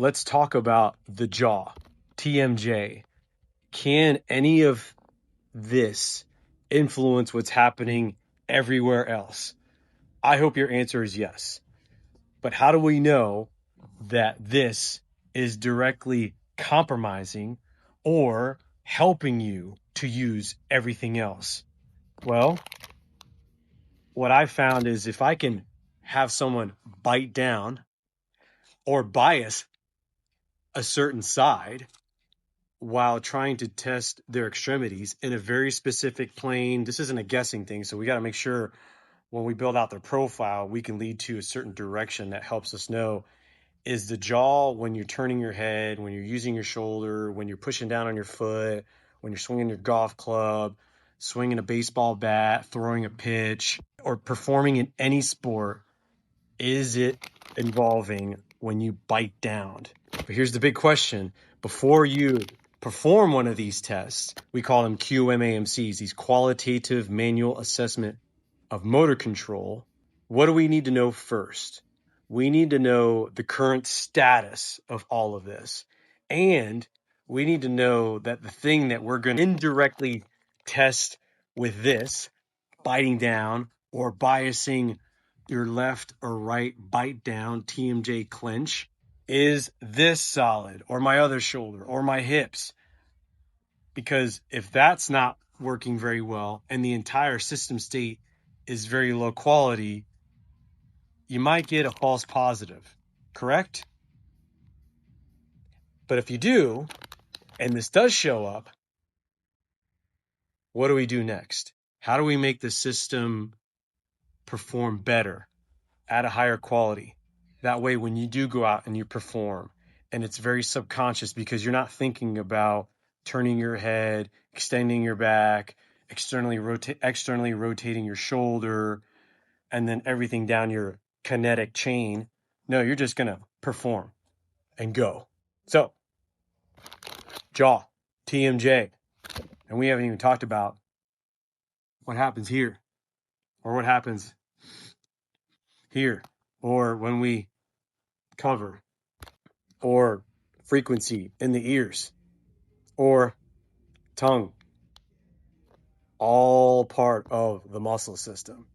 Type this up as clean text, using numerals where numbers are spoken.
let's talk about the jaw, TMJ. Can any of this influence what's happening everywhere else? I hope your answer is yes. But how do we know that this is directly compromising or helping you to use everything else? Well, what I found is if I can have someone bite down or bias a certain side while trying to test their extremities in a very specific plane, this isn't a guessing thing, so we got to make sure when we build out their profile, we can lead to a certain direction that helps us know, is the jaw when you're turning your head, when you're using your shoulder, when you're pushing down on your foot, when you're swinging your golf club, swinging a baseball bat, throwing a pitch, or performing in any sport, is it involving when you bite down? But here's the big question. Before you perform one of these tests, we call them QMAMCs, these qualitative manual assessment of motor control. What do we need to know first? We need to know the current status of all of this. And we need to know that the thing that we're going to indirectly test with this, biting down or biasing your left or right bite down, TMJ clench, is this solid or my other shoulder or my hips? Because if that's not working very well and the entire system state is very low quality, you might get a false positive, correct? But if you do, and this does show up, what do we do next? How do we make the system perform better at a higher quality? That way, when you do go out and you perform, and it's very subconscious because you're not thinking about turning your head, extending your back, externally rotating your shoulder, and then everything down your kinetic chain. No, you're just going to perform and go. So, jaw, TMJ, and we haven't even talked about what happens here, or what happens here, or when we cover, or frequency in the ears, or tongue, all part of the muscle system.